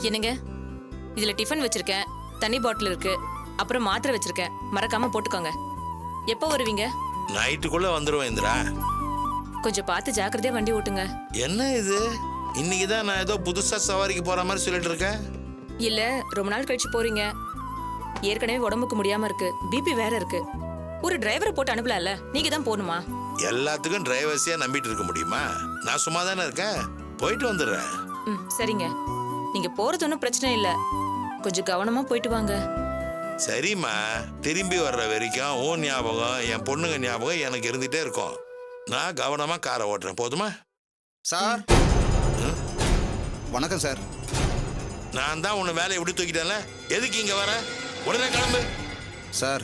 என்னங்க, இதுல டிஃபன் வச்சிருக்கேன், தண்ணி பாட்டில் இருக்கு, அப்புறம் மாத்திரை வச்சிருக்கேன், மறக்காம போட்டுக்கோங்க. எப்போ வருவீங்க? நைட்டுக்குள்ள வந்துருவேன் இந்திரா. கொஞ்சம் பார்த்து ஜாக்கிரதையா வண்டி ஓட்டுங்க. என்ன இது, இன்னைக்கு தான் நான் ஏதோ புதுசா சவாரிக்கு போற மாதிரி சொல்லிட்டு இருக்கேன். இல்ல, ரொம்ப நாள் கழிச்சு போறீங்க, ஏற்கனவே உடம்புக்கு முடியாம இருக்கு, பிபி வேற இருக்கு. ஒரு டிரைவரை போட்டு அனுப்பலாம்ல, நீங்க தான் போகணுமா? எல்லாத்துக்கும் டிரைவர்ஸையா நம்பிட்டு இருக்க முடியுமா? நான் சும்மா தானே இருக்கேன், போயிட்டு வந்துடுறேன். சரிங்க, நீங்க போறது ஒன்றும் பிரச்சனை இல்லை, கொஞ்சம் கவனமா போயிட்டு வாங்க. சரிம்மா, திரும்பி வர்ற வரைக்கும் உன் ஞாபகம் என் பொண்ணுங்க ஞாபகம் எனக்கு இருந்துட்டே இருக்கும். நான் கவனமா காரை ஓட்டுறேன், போதுமா? சார் வணக்கம் சார். நான் தான் உன்னை வேலையை விட்டு தூக்கிட்டேன்ல, எதுக்கு இங்க வர? உடனே கிளம்பு. சார்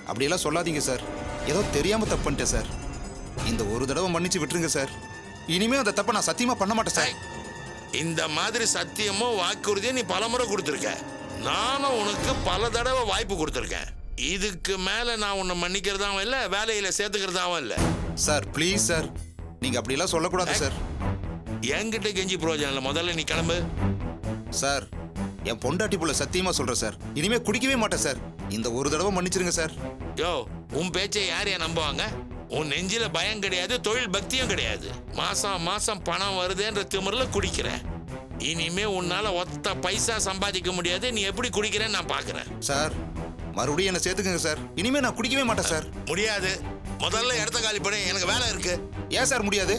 அப்படியெல்லாம் சொல்லாதீங்க சார், ஏதோ தெரியாம தப்பு பண்ணிட்டேன் சார். இந்த ஒரு தடவை மன்னிச்சு விட்டுருங்க சார். இனிமே அந்த தப்பை நான் சத்தியமா பண்ண மாட்டேன் சார். இந்த மாதிரி சத்தியமும் வாக்குறுதியும் நீ பலமுறை கொடுத்துருக்க, நானும் உனக்கு பல தடவை வாய்ப்பு கொடுத்துருக்கேன். இதுக்கு மேல நான் உன்னை மன்னிக்கிறதாவும் இல்லை, வேலையில சேர்த்துக்கிறதாவும் இல்லை. சார் ப்ளீஸ் சார், நீங்க அப்படியெல்லாம் சொல்லக்கூடாது சார். என்கிட்ட கெஞ்சி பிரயோஜனம் இல்லை, முதல்ல நீ கிளம்பு. சார் என் பொண்டாட்டி போல சத்தியமா சொல்றேன் சார், இனிமே குடிக்கவே மாட்டேன் சார். இந்த ஒரு தடவை மன்னிச்சிருங்க சார். யோ, உன் பேச்சை யார் நம்புவாங்க? உன் நெஞ்சில பயம் கிடையாது, தொழில் பக்தியும் கிடையாது. மாசம் மாசம் பணம் வருதுன்ற திமிரில் குடிக்கிறேன். இனிமே உன்னால ஒத்த பைசா சம்பாதிக்க முடியாது. நீ எப்படி குடிக்கிறேன்னு நான் பாக்குறேன். சார் மறுபடியும் என்ன சேர்த்துக்கங்க சார், இனிமே நான் குடிக்கவே மாட்டேன் சார். முடியாது, முதல்ல இடத்த காலி பண்ணு, எனக்கு வேலை இருக்கு. ஏன் சார் முடியாது?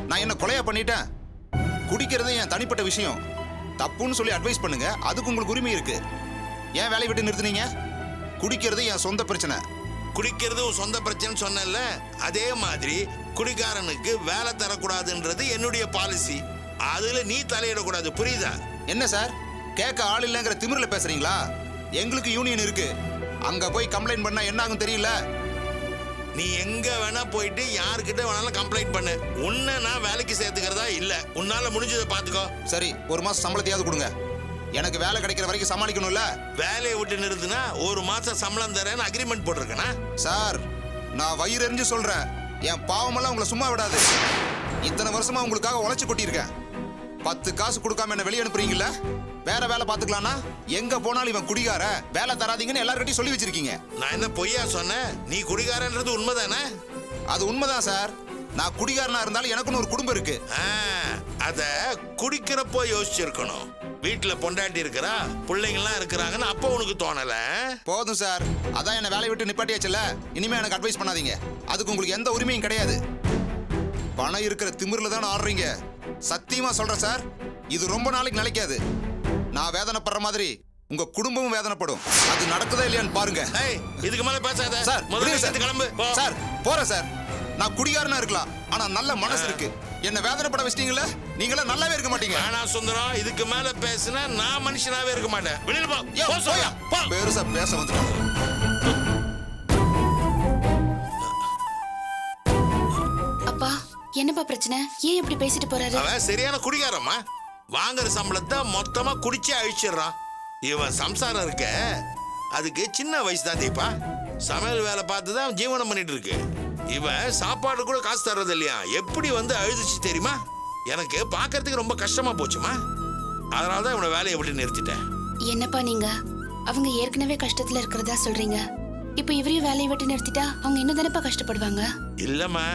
நான் என்ன கொலையா பண்ணிட்டேன்? குடிக்கிறது என் தனிப்பட்ட விஷயம், தப்புன்னு சொல்லி அட்வைஸ் பண்ணுங்க, அதுக்கு உங்களுக்கு உரிமை இருக்கு. ஏன் வேலையை விட்டு நிறுத்துனீங்க? குடிக்கிறது என் சொந்த பிரச்சனை. குடிக்கிறது உன் சொந்த பிரச்சனை சொன்னல, அதே மாதிரி குடிக்காரனுக்கு வேலை தரக்கூடாதுன்றது என்னுடைய பாலிசி. அதுல நீ தலையிடக்கூடாது, புரியுதா? என்ன சார் கேட்க ஆள் இல்லைங்கிற திமிரில் பேசுறீங்களா? எங்களுக்கு யூனியன் இருக்கு, அங்க போய் கம்ப்ளைண்ட் பண்ணா என்ன ஆகும் தெரியல. நீ எங்க வேணா போயிட்டு யாருக்கிட்ட வேணாலும் கம்ப்ளைண்ட் பண்ணு. உன்னை நான் வேலைக்கு சேர்த்துக்கிறதா இல்ல, உன்னால முடிஞ்சதை பாத்துக்கோ. சரி, ஒரு மாசம் சம்பளத்தையாவது கொடுங்க, எனக்கு வேலை கிடைக்கிற வரைக்கும் சமாளிக்கணும்ல. வேலையை விட்டு நிறுத்துனா ஒரு மாசம் சம்பளம் தரேன்னு அக்ரிமெண்ட் போட்டிருக்கேனா? சார் நான் வயிறு எறிஞ்சு சொல்றேன், என் பாவமெல்லாம் உங்களை சும்மா விடாது. இத்தனை வருஷமா உங்களுக்காக உழைச்சு கொட்டியிருக்கேன். 10 காசு கொடுக்காம என்ன வெளியே அனுப்புறீங்கல்ல, வேற வேலை பாத்துக்கலாம்னா எங்க போனாலும் இவன் குடிகார, வேலை தராதீங்கன்னு எல்லார்கிட்டையும் சொல்லி வச்சிருக்கீங்க. நான் என்ன பொய்யா சொன்னேன்? நீ குடிகாரன்றது உண்மைதானே? அது உண்மைதான் சார். நான் குடிகாரனா இருந்தாலும் எனக்குன்னு ஒரு குடும்பம் இருக்கு. அத குடிக்கிறப்போ யோசிச்சிருக்கணும். வீட்டுல பொண்டாட்டி இருக்கிறா, பிள்ளைங்கலாம் இருக்கிறாங்கன்னு அப்போ உனக்கு தோணல. போதும் சார், அதான் என்ன வேலையை விட்டு நிப்பாட்டியாச்சுல, இனிமே எனக்கு அட்வைஸ் பண்ணாதீங்க. அதுக்கு உங்களுக்கு எந்த உரிமையும் கிடையாது. பணம் இருக்கிற திமிர்ல தான் ஆடுறீங்க. சத்தியமா சொல்றேன் சார், இது ரொம்ப நாளைக்கு நிலைக்காது. நான் வேதனைப்படுற மாதிரி உங்க குடும்பமும் வேதனைப்படும். அது நடக்குதா இல்லையான்னு பாருங்க. இதுக்கு மேல பேசாத சார். முதல்ல சேர்த்து கிளம்பு. சார் போறேன் சார். நான் குடிகாரனா இருக்கலாம், ஆனா நல்ல மனசு இருக்கு. என்ன வேதனைப்பட வச்சிட்டீங்களா, நீங்களே நல்லாவே இருக்க மாட்டீங்க. ஆனா சுந்தரம், இதுக்கு மேல பேசினா நான் மனுஷனாவே இருக்க மாட்டேன். வெளியில போ. பெருசா பேச வந்துட்டாங்க. அப்பா என்னப்பா பிரச்சனை? ஏன் இப்படி பேசிட்டு போறாரு? அவன் சரியான குடிகாரம்மா, வாங்குற சம்பளத்தை மொத்தமா குடிச்சு அழிச்சிடுறான். இவன் சம்சாரம் இருக்க, அதுக்கு சின்ன வயசு தான் தீப்பா. சமையல் வேலை பார்த்து தான் ஜீவனம் பண்ணிட்டு இருக்கு. இவன் சாப்பாடு கூட காசு தர்றது இல்லையா, எப்படி வந்து அழுதுச்சு தெரியுமா? எனக்கு பாக்குறதுக்கு ரொம்ப கஷ்டமா போச்சுமா. அதனாலதான் இவனை வேலையை விட்டு நிறுத்திட்டேன். என்னப்பா நீங்க, அவங்க ஏற்கனவே கஷ்டத்துல இருக்கிறதா சொல்றீங்க, இப்ப இவரையும் வேலையை விட்டு நிறுத்திட்டா அவங்க இன்னும் தானப்பா கஷ்டப்படுவாங்க. இல்லம்மா,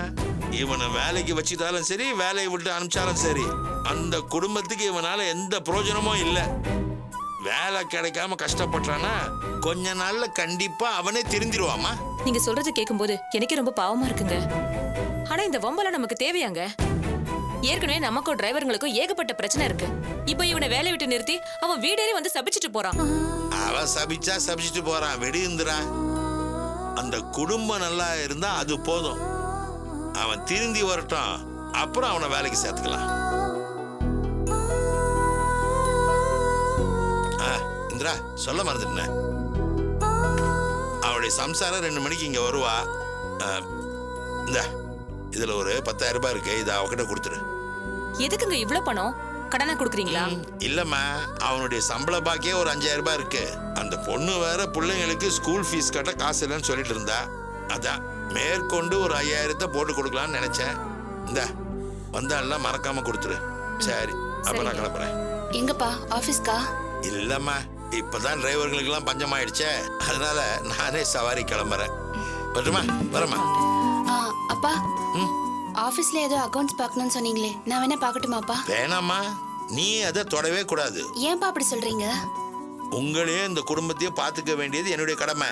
இவனை வேலைக்கு வச்சுட்டாலும் சரி, வேலையை விட்டு அனுப்பிச்சாலும் சரி, அந்த குடும்பத்துக்கு இவனால எந்த பிரயோஜனமும் இல்லை. வேலை கிடைக்காம கஷ்டப்பட்டானா கொஞ்ச நாள்ல கண்டிப்பா அவனே திருந்திருவாமா. நீங்க சொல்றது கேட்கும்போது எனக்கே ரொம்ப பாவமா இருக்குங்க. ஆனா இந்த வம்பல நமக்கு தேவையாங்க? ஏற்கனவே நமக்கும் டிரைவருங்களுக்கும் ஏகப்பட்ட பிரச்சனை இருக்கு. இப்போ இவனை வேலை விட்டு நிறுத்தி அவன் வீடேறி வந்து சபிச்சுட்டு போறான். அவன் சபிச்சா சபிச்சுட்டு போறான், வெடிந்திரா. அந்த குடும்பம் நல்லா இருந்தா அது போதும். அவன் திருந்தி வரட்டும், அப்புறம் அவனை வேலைக்கு சேர்த்துக்கலாம். இந்திரா, சொல்ல மறந்துட்டேன், அவளுடைய சம்சாரம் 2 மணிக்கு இங்க வருவா. இந்த இதுல ஒரு 10,000 ரூபாய் இருக்கு, இதை அவகிட்ட கொடுத்துரு. எதுக்குங்க இவ்வளவு பணம்? கடனா கொடுக்குறீங்களா? இல்லம்மா, அவனுடைய சம்பள பாக்கியே ஒரு 5,000 ரூபாய் இருக்கு. அந்த பொண்ணு வேற பிள்ளைங்களுக்கு ஸ்கூல் ஃபீஸ் கட்ட காசு இல்லைன்னு சொல்லிட்டு இருந்தா, அதான் மேற்கொண்டு ஒரு 5,000 போட்டு கொடுக்கலான்னு நினைச்சேன். இந்த வந்தாலாம் மறக்காம கொடுத்துரு. சரி, அப்ப நான் கிளம்புறேன். எங்கப்பா ஆபீஸ்க்கா? இல்லம்மா, இப்பதான் டிரைவர்களுக்கெல்லாம் பஞ்சமாயிடுச்சே, அதனால நானே சவாரி கிளம்புறேன். வரட்டுமா? வரமா? அப்பா, ஆபீஸ்ல ஏதோ அக்கவுண்ட்ஸ் பார்க்கணும்னு சொன்னீங்களே, நான் வேணா பார்க்கட்டுமாப்பா? வேணாம்மா, நீ அதை தொடவே கூடாது. ஏன்பா அப்படி சொல்றீங்க? உங்களையும் இந்த குடும்பத்தையும் பார்த்துக்க வேண்டியது என்னுடைய கடமை.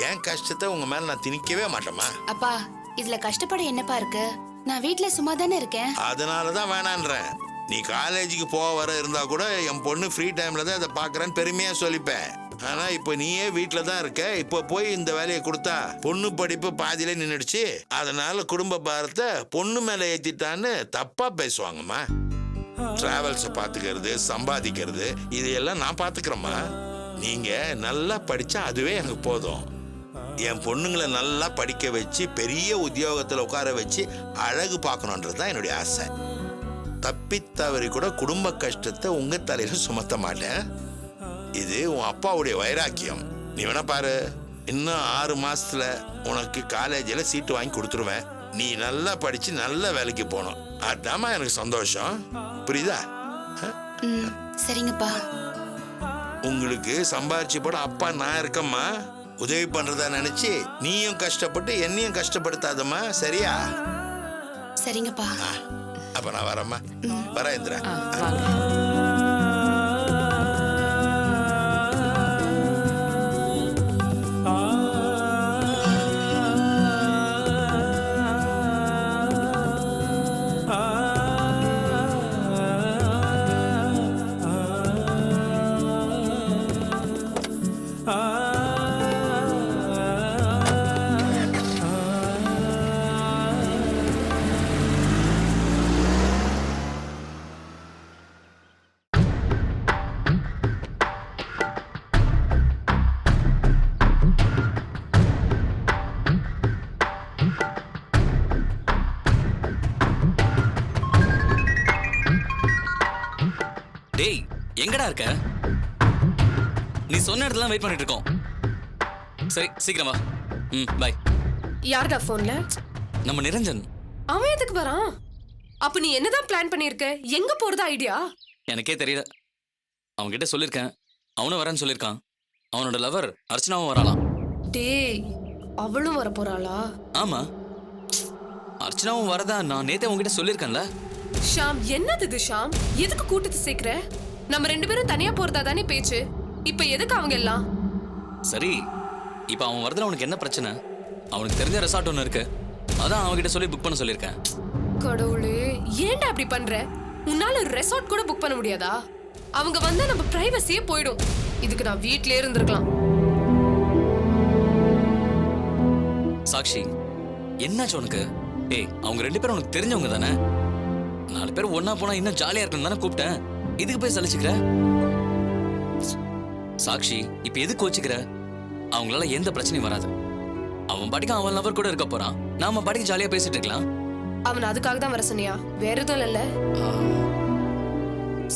என் கஷ்டத்தை உங்க மேல நான் திணிக்கவே மாட்டேம்மா. அப்பா, இதுல கஷ்டப்பட என்னப்பா இருக்கு? நான் வீட்ல சும்மா தானே இருக்கேன். அதனாலதான் வேணான்றேன். நீ காலேஜுக்கு போக வர இருந்தா கூட என் பொண்ணு ஃப்ரீ டைம்ல தான் அதை பாக்குறேன்னு பெருமையா சொல்லிப்பேன். ஆனா இப்போ நீயே வீட்டுல தான் இருக்க. இப்போ போய் இந்த வேலையை கொடுத்தா பொண்ணு படிப்பு பாதியில நின்னுடுச்சு, அதனால குடும்ப பாரத்தை பொண்ணு மேல ஏத்திட்டான்னு தப்பா பேசுவாங்கம்மா. டிராவல்ஸை பாத்துக்கிறது, சம்பாதிக்கிறது, இதையெல்லாம் நான் பாத்துக்கிறேம்மா. நீங்க நல்லா படிச்சா அதுவே எனக்கு போதும். என் பொண்ணுங்களை நல்லா படிக்க வச்சு பெரிய உத்தியோகத்துல உட்கார வச்சு அழகு பார்க்கணுன்றதுதான் என்னுடைய ஆசை. தப்பித்தவறி கூட குடும்ப கஷ்டத்தை உங்க தலையில சுமத்த மாட்டேன். இது உன் அப்பாவுடைய வைராக்கியம். நீ வேணா பாரு, இன்னும் 6 மாசத்துல உனக்கு காலேஜில் சீட்டு வாங்கி கொடுத்துருவேன். நீ நல்லா படிச்சு நல்ல வேலைக்கு போகணும். அதாம்மா எனக்கு சந்தோஷம். புரியுதா? சரிங்கப்பா. உங்களுக்கு சம்பாரிச்சு போட அப்பா நான் இருக்கம்மா. உதவி பண்றதா நினைச்சு நீயும் கஷ்டப்பட்டு என்னையும் கஷ்டப்படுத்தாதம்மா, சரியா? சரிங்கப்பா. அப்ப நான் வரேம்மா. வரேன் இந்திரா. டேய், எங்கடா இருக்க? நீ சொன்ன இடத்துல வெயிட் பண்ணிட்டு இருக்கோம். சரி, சீக்கிரம் வா. பை. யார்டா போன்ல? நம்ம நிரஞ்சன். அவன் எதுக்கு வரான்? அப்ப நீ என்னதான் பிளான் பண்ணிருக்க? எங்க போறதா ஐடியா? எனக்கே தெரியல. அவன் கிட்ட சொல்லிருக்கேன், அவனும் வரேன்னு சொல்லிருக்கான். அவனோட லவர் அர்ச்சனாவும் வராளாம். டேய், அவளும் வர போறாளா? ஆமா, அர்ச்சனாவும் வரதா நான் நேத்தே உன்கிட்ட சொல்லிருக்கேன்ல. ஷாம், என்னது இது ஷாம்? எதுக்கு கூட்டத்தை சேர்க்கிற? நம்ம 2 பேரும் தனியா போறதா தானே பேச்சு. இப்ப எதுக்கு அவங்க எல்லாம்? சரி, இப்ப அவன் வரதுல உனக்கு என்ன பிரச்சனை? அவனுக்கு தெரிஞ்ச ரெசார்ட் ஒன்று இருக்கு, அதான் அவன்கிட்ட சொல்லி புக் பண்ண சொல்லியிருக்கேன். கடவுளே, ஏன்டா அப்படி பண்ற? உன்னால ரெசார்ட் கூட புக் பண்ண முடியாதா? அவங்க வந்தா நம்ம பிரைவசியே போயிடும். இதுக்கு நான் வீட்லயே இருந்திருக்கலாம். சாக்ஷி, என்னாச்சு உனக்கு? ஏய், அவங்க 2 பேரும் உனக்கு தெரிஞ்சவங்க தானே? 4 பேர் ஒன்னா போனா இன்னும் ஜாலியா இருக்கணும் தானே கூப்பிட்டேன். இதுக்கு போய் சலிச்சுக்கிற? சாக்ஷி, இப்ப எதுக்கு வச்சுக்கிற? அவங்களால எந்த பிரச்சனையும் வராது. அவன் பாட்டுக்கு அவன் லவர் கூட இருக்க போறான். நாம பாட்டுக்கு ஜாலியா பேசிட்டு இருக்கலாம். அவன் அதுக்காக தான் வர சொன்னியா? வேற எதுவும் இல்ல?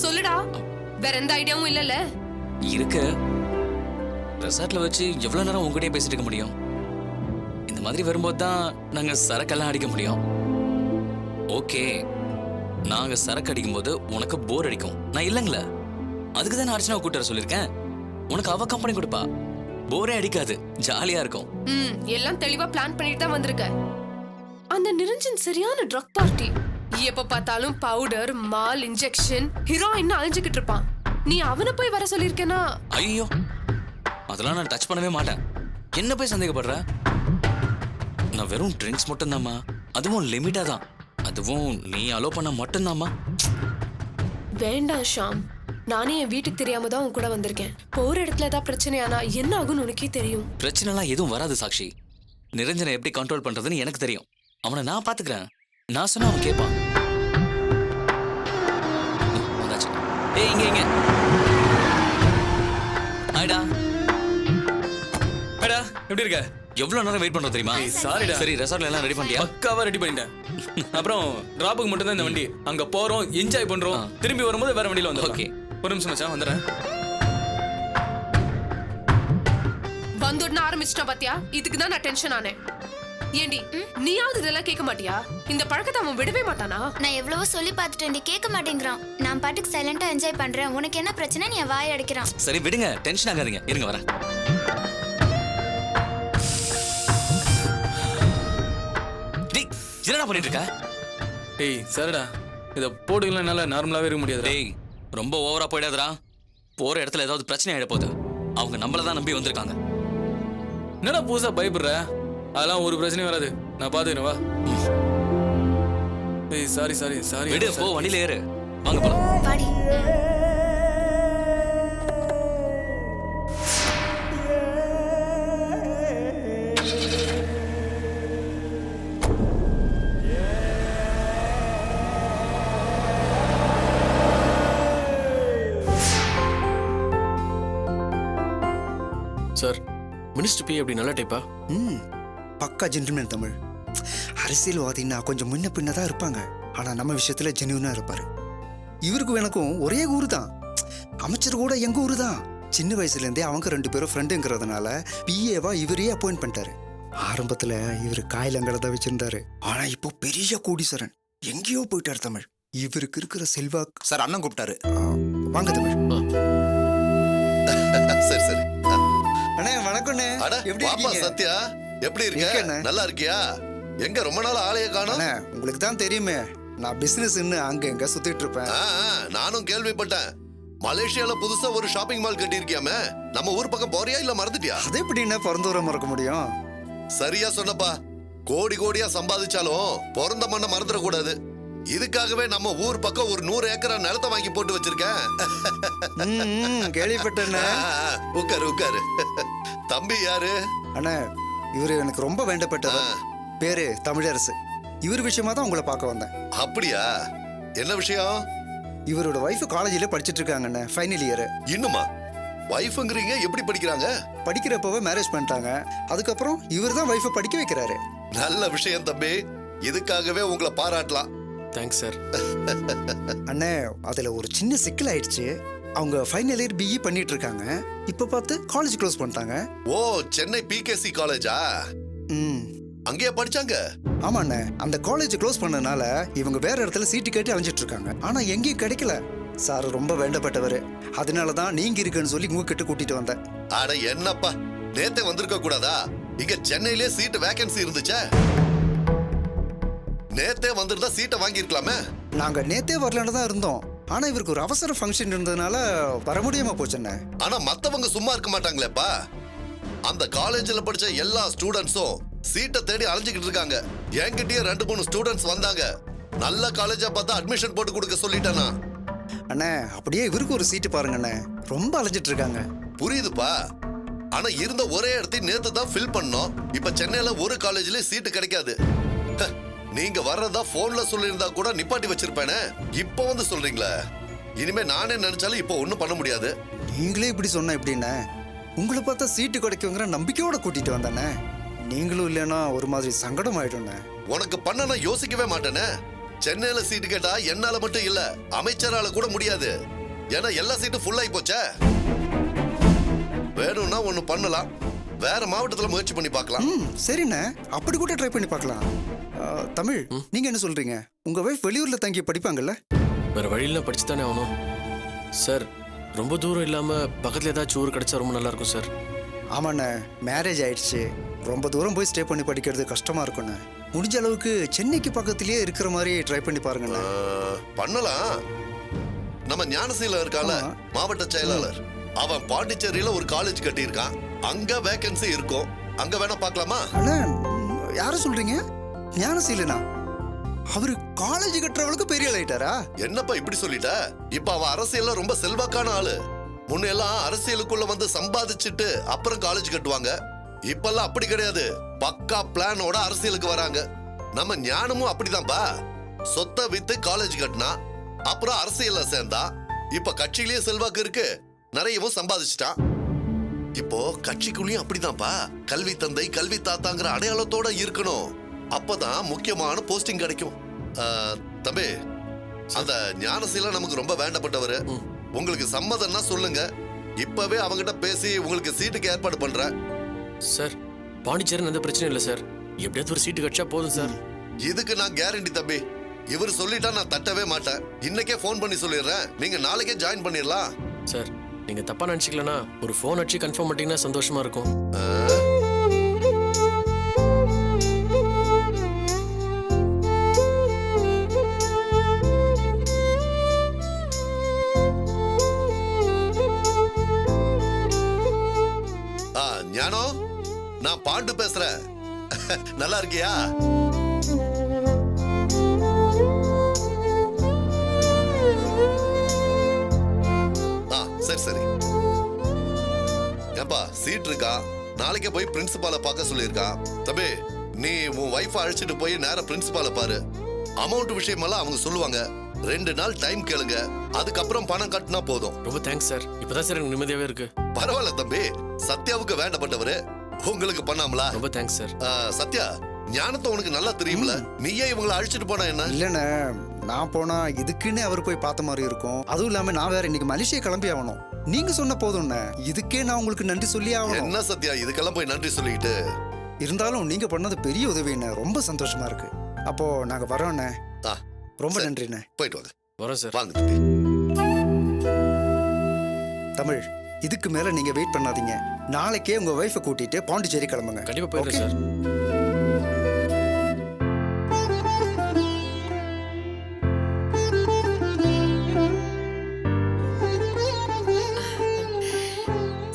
சொல்லுடா, வேற எந்த ஐடியாவும் இல்லல்ல? இருக்கு. ரெசார்ட்ல வச்சு எவ்வளவு நேரம் உங்ககிட்டயே பேசிட்டு இருக்க முடியும்? இந்த மாதிரி வரும்போது தான் நாங்க சரக்கெல்லாம் அடிக்க முடியும். ஓகே, நாங்க சரக்கு அடிக்கும் போது உனக்கு போர் அடிக்கும், நான் இல்லைங்களா? அதுக்கு தான் அர்ச்சனாவை கூட்ட சொல்லியிருக்கேன். உனக்கு அவ கம்பெனி கொடுப்பா, போரே அடிக்காது, ஜாலியா இருக்கும். எல்லாம் தெளிவா பிளான் பண்ணிட்டு தான் வந்திருக்க. அந்த நிரஞ்சன் சரியான ட்ரக் பார்ட்டி. எப்ப பார்த்தாலும் பவுடர், மால், இன்ஜெக்ஷன், ஹீரோயின் அழிஞ்சுக்கிட்டு இருப்பான். நீ அவனை போய் வர சொல்லியிருக்கேனா? ஐயோ, அதெல்லாம் நான் டச் பண்ணவே மாட்டேன். என்ன போய் சந்தேகப்படுற? நான் வெறும் ட்ரிங்க்ஸ் மட்டும்தாம்மா, அதுவும் லிமிட்டா தான். அதுவும் நீ அலோ பண்ண மட்டும்தாம்மா. வேண்டாம் ஷாம், நானே என் வீட்டுக்கு தெரியாம தான் உன் கூட வந்திருக்கேன். போற இடத்துல ஏதாவது பிரச்சனையானா என்ன ஆகும் உனக்கே தெரியும். பிரச்சனைலாம் எதுவும் வராது சாக்ஷி. நிரஞ்சனை எப்படி கண்ட்ரோல் பண்றதுன்னு எனக்கு தெரியும். அவனை நான் பாத்துக்கிறேன். நான் சொன்னா அவன் கேட்பான். ஏய், இங்க ஹாய்டா. ஹாய்டா, எப்படி இருக்க? எவ்வளவு நேரம் வெயிட் பண்றோம் தெரியுமா? சாரிடா. சரி, ரெசார்ட்ல எல்லாம் ரெடி பண்ணிட்டியா? பக்காவா ரெடி பண்ணிட்டேன். அப்புறம் டிராப்புக்கு மட்டும் தான் இந்த வண்டி. அங்க போறோம், என்ஜாய் பண்றோம், திரும்பி வரும்போது வேற வண்டியில வந்துரும். ஓகே, ஒரு நிமிஷம் மச்சான், வந்துடுறேன். வந்துடன ஆரம்பிச்சிட்டா பாத்தியா? இதுக்கு தான் நான் டென்ஷன் ஆனேன். ஏண்டி நீயாவது இதெல்லாம் கேட்க மாட்டியா? இந்த பழக்கத்தை அவன் விடவே மாட்டானா? நான் எவ்வளவோ சொல்லி பார்த்துட்டேன், கேட்க மாட்டேங்கிறான். நான் பாட்டுக்கு சைலண்டா என்ஜாய் பண்றேன். உனக்கு என்ன பிரச்சனை? நீ வாய் அடைக்கிறான். சரி விடுங்க, டென்ஷன் ஆகாதீங்க, இருங்க வரேன். டேய் என்னடா பண்ணிட்டு இருக்க? டேய் சரிடா, இதை போட்டுக்கலாம், என்னால் நார்மலாகவே இருக்க முடியாது. டேய் ரொம்ப ஓவரா போயிடாதடா. போற இடத்துல ஏதாவது பிரச்சனை ஆயிட போகுது. அவங்க நம்மள தான் நம்பி வந்திருக்காங்க. என்னடா புதுசா பயப்படுற? அதெல்லாம் ஒரு பிரச்சனையும் வராது, நான் பாத்துக்கிறேன், வா. டேய் சாரி சாரி சாரி. விடு, போ வண்டியில ஏறு, வாங்க போலாம். பாடி. சார், மினிஸ்டர் பி அப்படி நல்ல டைப்பா? பக்கா ஜென்டில்மேன் தமிழ். அரசியல்வாதின்னா கொஞ்சம் முன்ன பின்ன தான் இருப்பாங்க, ஆனா நம்ம விஷயத்துல ஜென்யூனா இருப்பாரு. இவருக்கும் எனக்கும் ஒரே ஊரு தான், அமைச்சர் கூட எங்க ஊரு தான். சின்ன வயசுல இருந்தே அவங்க 2 பேரும் ஃப்ரெண்டுங்கிறதுனால பிஏவா இவரே அப்பாயிண்ட் பண்ணிட்டாரு. ஆரம்பத்துல இவரு காயிலங்களை தான் வச்சிருந்தாரு, ஆனா இப்போ பெரிய கோடீஸ்வரன், எங்கேயோ போயிட்டாரு தமிழ். இவருக்கு இருக்கிற செல்வாக்கு. சார் அண்ணன் கூப்பிட்டாரு. வாங்க தமிழ். சரி சரி. அண்ணே வணக்கம்ண்ணே. அட எப்படி பாப்பா இருக்கீங்க? சத்யா, எப்படி இருக்க? இருக்கேண்ணே. நல்லா இருக்கியா? எங்க ரொம்ப நாள் ஆளைய காணோம்? அண்ணே உங்களுக்கு தான் தெரியுமே, நான் பிசினஸ்ன்னு அங்க எங்க சுத்திட்டு இருப்பேன். நானும் கேள்விப்பட்டேன். மலேசியால புதுசா ஒரு ஷாப்பிங் மால் கட்டி இருக்கியாமே, நம்ம ஊர் பக்கம் போறியா இல்ல மறந்துட்டியா? அதை எப்படி என்ன பிறந்தவரை மறக்க முடியும்? சரியா சொன்னப்பா. கோடி கோடியா சம்பாதிச்சாலும் பிறந்த மண்ணை மறந்துட கூடாது. இதுக்காகவே நம்ம ஊர் பக்கம் ஒரு 100 ஏக்கரா நிலத்தை வாங்கி போட்டு வச்சிருக்கேன். கேள்விப்பட்டேண்ணே. உட்காரு உட்காரு. தம்பி யாரு? அண்ணா இவரு எனக்கு ரொம்ப வேண்டப்பட்டவர். பேரு தமிழரசு. இவர் விஷயமா தான் உங்களை பார்க்க வந்தேன். அப்படியா? என்ன விஷயம்? இவரோட வைஃப் காலேஜில் படிச்சிட்டு இருக்காங்கண்ணே, ஃபைனல் இயர். இன்னுமா? வைஃப்ங்கிறீங்க, எப்படி படிக்கிறாங்க? படிக்கிறப்பவே மேரேஜ் பண்ணிட்டாங்க. அதுக்கப்புறம் இவர் தான் வைஃபை படிக்க வைக்கிறாரு. நல்ல விஷயம் தம்பி, இதுக்காகவே உங்களை பாராட்டலாம். Thanks sir. அண்ணே அதுல ஒரு சின்ன சிக்கல் ஆயிடுச்சு. அவங்க ஃபைனல் இயர் பிஇ பண்ணிட்டு இருக்காங்க. இப்ப பார்த்து காலேஜ் க்ளோஸ் பண்ணிட்டாங்க. ஓ, சென்னை பிகேசி காலேஜா? அங்கேயே படிச்சாங்க? ஆமாண்ணே, அந்த காலேஜ் க்ளோஸ் பண்ணனால இவங்க வேற இடத்துல சீட்டு கேட்டு அலைஞ்சிட்டு இருக்காங்க. ஆனா எங்கேயும் கிடைக்கல. சார் ரொம்ப வேண்டப்பட்டவர், அதனாலதான் நீங்க இருக்குன்னு சொல்லி உங்ககிட்ட கூட்டிட்டு வந்தேன். அட என்னப்பா, நேத்தே வந்திருக்க கூடாதா? இங்க சென்னையிலே சீட் வேகன்சி இருந்துச்சே. நேத்தே வந்திருந்தா சீட்டை வாங்கி இருக்கலாமே. நாங்க நேத்தே வரலான்னு தான் இருந்தோம், ஆனா இவருக்கு ஒரு அவசர ஃபங்க்ஷன் இருந்ததுனால வர முடியாம போச்சுண்ணே. ஆனா மத்தவங்க சும்மா இருக்க மாட்டாங்களேப்பா. அந்த காலேஜ்ல படிச்ச எல்லா ஸ்டூடெண்ட்ஸும் சீட்டை தேடி அலைஞ்சுக்கிட்டு இருக்காங்க. என்கிட்டயே 2-3 ஸ்டூடெண்ட்ஸ் வந்தாங்க. நல்ல காலேஜா பார்த்தா அட்மிஷன் போட்டு கொடுக்க சொல்லிட்டேனா. அண்ணே அப்படியே இவருக்கு ஒரு சீட்டு பாருங்கண்ணே, ரொம்ப அலைஞ்சிட்டு இருக்காங்க. புரியுதுப்பா, ஆனா இருந்த ஒரே இடத்தையும் நேத்து தான் ஃபில் பண்ணோம். இப்ப சென்னையில ஒரு காலேஜ்ல சீட்டு கிடைக்காது. நீங்க வர்றதா போன்ல சொல்லியிருந்தா கூட நிப்பாட்டி வச்சிருப்பேனே, இப்போ வந்து சொல்றீங்களா? இனிமே நானே நினைச்சாலும் இப்போ ஒண்ணும் பண்ண முடியாது. நீங்களே இப்படி சொன்ன எப்படிண்ணே? உங்களை பார்த்தா சீட்டு கிடைக்குங்கிற நம்பிக்கையோட கூட்டிட்டு வந்தானே. நீங்களும் இல்லைன்னா ஒரு மாதிரி சங்கடம் ஆயிடும்ண்ணே. உனக்கு பண்ண நான் யோசிக்கவே மாட்டேனே. சென்னையில சீட்டு கேட்டா என்னால மட்டும் இல்ல, அமைச்சரால கூட முடியாது. ஏன்னா எல்லா சீட்டும் ஃபுல் ஆகி போச்சே. வேணும்னா ஒண்ணு பண்ணலாம், வேற மாவட்டத்துல முயற்சி பண்ணி பார்க்கலாம். சரிண்ணே, அப்படி கூட ட்ரை பண்ணி பார்க்கலாம். தமிழ், நீங்க என்ன சொல்றீங்க? உங்க வைஃப் வெளியூர்ல தங்கி படிப்பாங்கல்ல? வேற வழியில படிச்சு தானே ஆகணும் சார். ரொம்ப தூரம் இல்லாம பக்கத்துல ஏதாச்சும் ஊர் கிடைச்சா ரொம்ப நல்லா இருக்கும் சார். ஆமாண்ணே, மேரேஜ் ஆயிடுச்சு. ரொம்ப தூரம் போய் ஸ்டே பண்ணி படிக்கிறது கஷ்டமா இருக்குண்ணே. முடிஞ்ச அளவுக்கு சென்னைக்கு பக்கத்திலேயே இருக்கிற மாதிரி ட்ரை பண்ணி பாருங்கண்ணே. பண்ணலாம். நம்ம ஞானசீலம் இருக்கால, மாவட்ட செயலாளர், அவன் பாண்டிச்சேரியில ஒரு காலேஜ் கட்டி இருக்கான். அங்க வேகன்சி இருக்கும், அங்க வேணா பார்க்கலாமா? அண்ணா யார சொல்றீங்க? ஞானசீலனா? அவரு காலேஜ் கட்டுறவளுக்கு பெரிய ஆள் ஆயிட்டாரா? என்னப்பா இப்படி சொல்லிட்ட? இப்ப அவன் அரசியல்ல ரொம்ப செல்வாக்கான ஆளு. முன்னெல்லாம் அரசியலுக்குள்ள வந்து சம்பாதிச்சுட்டு அப்புறம் காலேஜ் கட்டுவாங்க. இப்பெல்லாம் அப்படி கிடையாது, பக்கா பிளானோட அரசியலுக்கு வராங்க. நம்ம ஞானமும் அப்படிதான்பா. சொத்தை வித்து காலேஜ் கட்டினா, அப்புறம் அரசியல்ல சேர்ந்தா. இப்ப கட்சியிலேயே செல்வாக்கு இருக்கு, நிறையவும் சம்பாதிச்சுட்டான். இப்போ கட்சிக்குள்ளேயும் அப்படிதான்ப்பா. கல்வி தந்தை கல்வி தாத்தாங்கிற அடையாளத்தோட இருக்கணும். அப்பதான் முக்கியமான போஸ்டிங் கிடைக்கும். தம்பி, அந்த ஞானசீலம் நமக்கு ரொம்ப வேண்டப்பட்டவர். உங்களுக்கு சம்மதம்னா சொல்லுங்க, இப்பவே அவங்கிட்ட பேசி உங்களுக்கு சீட்டுக்கு ஏற்பாடு பண்றேன். சார் பாண்டிச்சேரி எந்த பிரச்சனையும் இல்லை சார். எப்படியாவது ஒரு சீட்டு கிடைச்சா போதும் சார். இதுக்கு நான் கேரண்டி தம்பி. இவர் சொல்லிட்டா நான் தட்டவே மாட்டேன். இன்னைக்கே ஃபோன் பண்ணி சொல்லிடுறேன். நீங்க நாளைக்கே ஜாயின் பண்ணிடலாம். சார் நீங்க தப்பா நினைச்சிக்கலனா ஒரு ஃபோன் அடிச்சு கன்ஃபார்ம் பண்ணிட்டீங்கன்னா சந்தோஷமா இருக்கும். ஞானோ, நான் பாண்டு பேசுறேன். நல்லா இருக்கியா? சரி சரி. ஏப்பா சீட் இருக்கா? நாளைக்கே போய் பிரின்சிபாலை பார்க்க சொல்லியிருக்கான். தம்பி நீ உன் வைஃபை அழைச்சிட்டு போய் நேரம் பிரின்சிபாலை பாரு. அமௌண்ட் விஷயமெல்லாம் அவங்க சொல்லுவாங்க. 2 நாள் டைம் கேளுங்க. அதுக்கப்புறம் பணம் கட்டினா போதும். ரொம்ப தேங்க்ஸ் சார். இப்பதான் சார் எனக்கு நிம்மதியாவே இருக்கு. பரவாயில்ல தம்பி, சத்யாவுக்கு வேண்டப்பட்டவரு உங்களுக்கு பண்ணாமலா? ரொம்ப தேங்க்ஸ் சார். சத்யா, ஞானத்தை உனக்கு நல்லா தெரியும்ல, நீயே இவங்களை அழைச்சிட்டு போனா என்ன? இல்லைண்ணே, நான் போனா இதுக்குன்னே அவர் போய் பார்த்த மாதிரி இருக்கும். அதுவும் இல்லாம நான் வேற இன்னைக்கு மலேசியா கிளம்பி ஆகணும். நீங்க சொன்ன போதும்ண்ணே, இதுக்கே நான் உங்களுக்கு நன்றி சொல்லி ஆகணும். என்ன சத்யா இதுக்கெல்லாம் போய் நன்றி சொல்லிக்கிட்டு? இருந்தாலும் நீங்க பண்ணது பெரிய உதவிண்ணே. ரொம்ப சந்தோஷமா இருக்கு. அப்போ நாங்க வரோண்ணே. ரொம்ப நன்றிண்ணே. போயிட்டு வாங்க. வரோம் சார். வாங்க தம்பி. தமிழ், இதுக்கு மேல நீங்க வெயிட் பண்ணாதீங்க. நாளைக்கே உங்க வைஃபை கூட்டிட்டு பாண்டிச்சேரி கிளம்புங்க. கண்டிப்பா போயிடுறேன் சார்.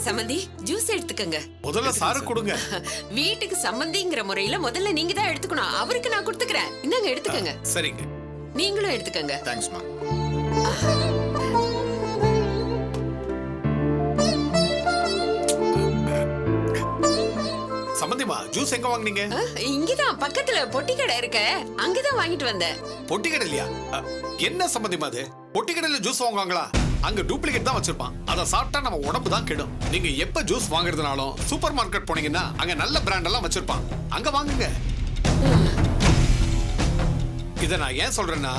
சம்மந்தி ஜூஸ் எடுத்துக்கங்க. முதல்ல சாரு கொடுங்க. வீட்டுக்கு சம்மந்திங்கிற முறையில முதல்ல நீங்க தான் எடுத்துக்கணும். அவருக்கு நான் கொடுத்துக்கிறேன். இந்தாங்க எடுத்துக்கங்க. சரிங்க. நீங்களும் எடுத்துக்கங்க. தேங்க்ஸ்மா. சம்பந்திமா ஜூஸ் எங்க வாங்குனீங்க? இங்கதான் பக்கத்துல பொட்டி கடை இருக்க, அங்கதான் வாங்கிட்டு வந்தேன். பொட்டி கடை இல்லையா? என்ன சம்பந்திமா அது? பொட்டி கடையில ஜூஸ் வாங்குவாங்களா? அங்க டூப்ளிகேட் தான் வச்சிருப்பான். அத சாப்பிட்டா நம்ம உடம்பு தான் கெடும். நீங்க எப்ப ஜூஸ் வாங்குறதுனாலும் சூப்பர் மார்க்கெட் போனீங்கன்னா அங்க நல்ல பிராண்ட் எல்லாம் வச்சிருப்பான். அங்க வாங்குங்க. இத நான் ஏன் சொல்றேன்னா,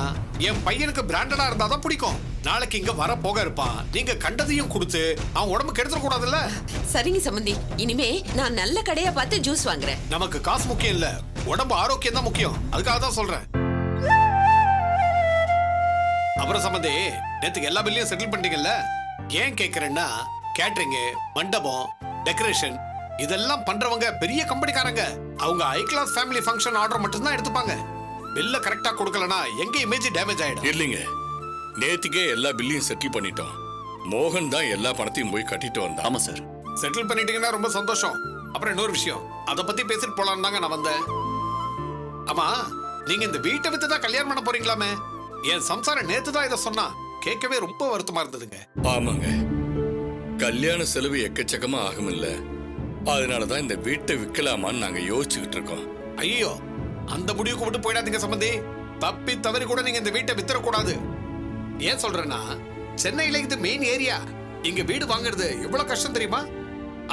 என் பையனுக்கு பிராண்டடா இருந்தாதான் பிடிக்கும். நாளைக்கு இங்க வர போக இருப்பான். நீங்க கண்டதையும் கொடுத்து அவன் உடம்பு கெடுத்துட கூடாதுல்ல. சரிங்க சம்பந்தி, இனிமே நான் நல்ல கடையா பார்த்து ஜூஸ் வாங்குறேன். நமக்கு காசு முக்கியம் இல்ல, உடம்பு ஆரோக்கியம் தான் முக்கியம். அதுக்காக தான் சொல்றேன். அப்புறம் சம்பந்தி, நேத்துக்கு எல்லா பில்லையும் செட்டில் பண்ணிட்டீங்கல்ல? ஏன் கேக்குறேன்னா, கேட்டரிங், மண்டபம், டெக்கரேஷன் இதெல்லாம் பண்றவங்க பெரிய கம்பெனிக்காரங்க. அவங்க high class family function order மட்டும் தான் எடுத்துப்பாங்க. பில்ல கரெக்டா கொடுக்கலனா எங்க இமேஜ் டேமேஜ் ஆயிடும். இல்லைங்க, நேத்துக்கே எல்லா பில்லையும் செட்டில் பண்ணிட்டோம். மோகன் தான் எல்லா பணத்தையும் போய் கட்டிட்டு வந்தான். ஆமா சார். செட்டில் பண்ணிட்டீங்கன்னா ரொம்ப சந்தோஷம். அப்புறம் இன்னொரு விஷயம், அதை பத்தி பேசிட்டு போலான்னு தாங்க நான் வந்தேன். ஆமா, நீங்க இந்த வீட்டை வித்து தான் கல்யாணம் பண்ண போறீங்களாமே? என் சம்சாரம் நேத்து தான் இதை சொன்னா. கேட்கவே ரொம்ப வருத்தமா இருந்ததுங்க. ஆமாங்க, கல்யாண செலவு எக்கச்சக்கமா ஆகும் இல்ல, அதனாலதான் இந்த வீட்டை விற்கலாமான்னு நாங்க யோசிச்சுக்கிட்டு இருக்கோம். ஐயோ, அந்த முடிவுக்கு மட்டும் போயிடாதீங்க சம்பந்தி. தப்பி தவறி கூட நீங்க இந்த வீட்டை வித்தரக்கூடாது. ஏன் சொல்றேன்னா, சென்னையில இது மெயின் ஏரியா. இங்க வீடு வாங்குறது எவ்வளவு கஷ்டம் தெரியுமா?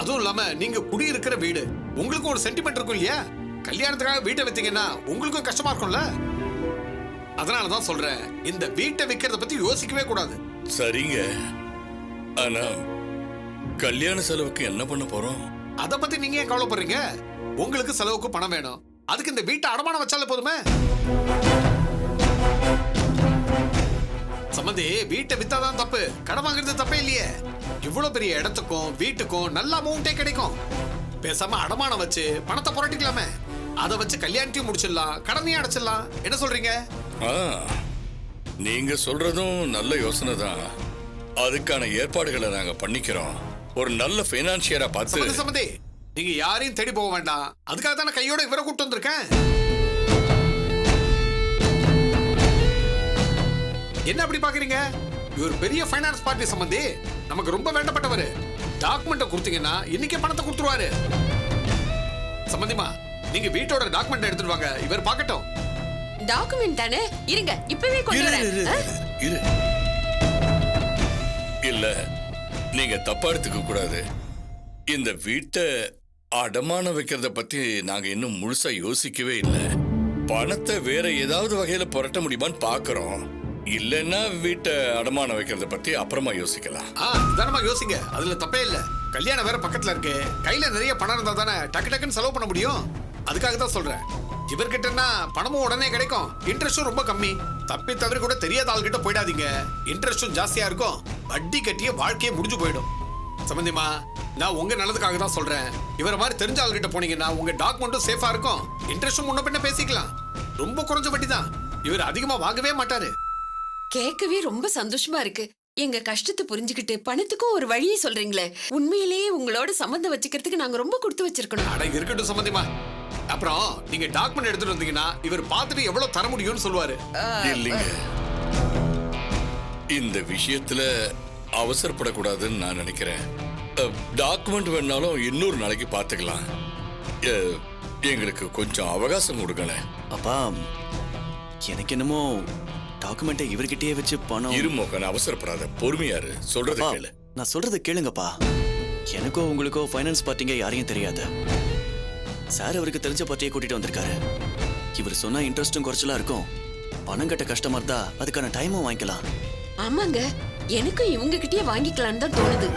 அதுவும் இல்லாம நீங்க குடியிருக்கிற வீடு, உங்களுக்கு ஒரு சென்டிமெண்ட் இருக்கும் இல்லையா? கல்யாணத்துக்காக வீட்டை வித்தீங்கன்னா உங்களுக்கும் கஷ்டமா இருக்கும்ல. அதனாலதான் சொல்றேன், இந்த வீட்டை விக்கிறத பத்தி யோசிக்கவே கூடாது. சரிங்க, ஆனா கல்யாண செலவுக்கு என்ன பண்ண போறோம்? அத பத்தி நீங்க ஏன் கவலைப்படுறீங்க? உங்களுக்கு செலவுக்கு பணம் வேணும், அதுக்கு இந்த வீட்டை அடமானம் வச்சாலே போதுமே. சம்பந்தி, வீட்டை வித்தாதான் தப்பு, கடன் வாங்குறது தப்பே இல்லையே. இவ்வளவு பெரிய இடத்துக்கும் வீட்டுக்கும் நல்ல அமௌண்டே கிடைக்கும். பேசாம அடமானம் வச்சு பணத்தை புரட்டிக்கலாமே. அதை வச்சு கல்யாணத்தையும் முடிச்சிடலாம், கடனையும் அடைச்சிடலாம். என்ன சொல்றீங்க? நீங்க சொல்றதும் நல்ல யோசனை தான். அதுக்கான ஏற்பாடுகளை நாங்க பண்ணிக்கிறோம். ஒரு நல்ல பைனான்சியரா பார்த்து. சம்பந்தி, நீங்க யாரையும் தேடி போக வேண்டாம். அதுக்காக தான் நான் கையோட இவரை கூட்டு வந்திருக்கேன். என்ன அப்படி பாக்குறீங்க? இவர் பெரிய ஃபைனான்ஸ் பார்ட்டி சம்பந்தி, நமக்கு ரொம்ப வேண்டப்பட்டவர். டாக்குமெண்ட்டை கொடுத்தீங்கன்னா இன்னைக்கே பணத்தை கொடுத்துருவாரு. சம்பந்திமா, நீங்க வீட்டோட டாக்குமெண்ட் எடுத்துட்டு வாங்க, இவர் பார்க்கட்டும். டாக்குமெண்ட் தானே, இருங்க இப்பவே கொண்டு வரேன். இல்ல, நீங்க தப்பா எடுத்துக்க கூடாது. இந்த வீட்டை அடமானம் வைக்கிறத பத்தி நாங்க இன்னும் முழுசா யோசிக்கவே இல்லை. பணத்தை வேற ஏதாவது வகையில புரட்ட முடியுமான்னு பாக்குறோம். இல்லன்னா வீட்டை அடமானம் வைக்கிறத பத்தி அப்புறமா யோசிக்கலாம். தானமா யோசிங்க, அதுல தப்பே இல்ல. கல்யாணம் வேற பக்கத்துல இருக்கு, கையில நிறைய பணம் இருந்தா தானே டக்கு டக்குன்னு செலவு பண்ண முடியும். அதுக்காக தான் சொல்றேன். இவர்கிட்டனா பணமும் உடனே கிடைக்கும், இன்ட்ரெஸ்டும் ரொம்ப கம்மி. தப்பி தவறி கூட தெரியாத ஆள்கிட்ட போயிடாதீங்க. இன்ட்ரெஸ்டும் ஜாஸ்தியா இருக்கும், வட்டி கட்டிய வாழ்க்கையே முடிஞ்சு போயிடும். சம்பந்திமா, நான் உங்க நல்லதுக்காக தான் சொல்றேன். இவர மாதிரி தெரிஞ்ச ஆள்கிட்ட போனீங்கன்னா உங்க டாக்குமெண்ட்டும் சேஃபா இருக்கும், இன்ட்ரெஸ்டும் முன்ன பின்ன பேசிக்கலாம். ரொம்ப குறைஞ்ச வட்டி தான், இவர் அதிகமா வாங்கவே மாட்டாரு. கேட்கவே ரொம்ப சந்தோஷமா இருக்கு. எங்க கஷ்டத்தை புரிஞ்சுக்கிட்டு பணத்துக்கும் ஒரு வழியை சொல்றீங்களே. உண்மையிலேயே உங்களோட சம்பந்தம் வச்சுக்கிறதுக்கு நாங்க ரொம்ப கொடுத்து வச்சிருக்கணும். அட இருக்கட்டும் சம்பந்திமா. அப்புறம் நீங்க டாக்குமெண்ட் எடுத்துட்டு வந்தீங்கன்னா இவர் பார்த்துட்டு எவ்வளவு தர முடியும்னு சொல்லுவாரு. இல்லைங்க, இந்த விஷயத்துல அவசரப்படக்கூடாதுன்னு நான் நினைக்கிறேன். டாக்குமெண்ட் வேணாலும் இன்னொரு நாளைக்கு பார்த்துக்கலாம். எங்களுக்கு கொஞ்சம் அவகாசம் கொடுங்களேன். அப்பா, எனக்கு என்னமோ டாக்குமெண்ட்டை இவர்கிட்டயே வச்சு பணம். இருமோகன், அவசரப்படாத, பொறுமையாரு, சொல்றது கேளு. நான் சொல்றது கேளுங்கப்பா. எனக்கோ உங்களுக்கோ ஃபைனான்ஸ் பார்ட்டிங்க யாரையும் தெரியாது. சார் அவருக்கு தெரிஞ்ச பார்ட்டியை கூட்டிட்டு வந்திருக்காரு. இவர் சொன்னா இன்ட்ரெஸ்டும் குறைச்சலா இருக்கும், பணம் கட்ட கஷ்டமா இருந்தா அதுக்கான டைமும் வாங்கிக்கலாம். ஆமாங்க, எனக்கும் இவங்க கிட்டயே வாங்கிக்கலான்னு தான் தோணுது.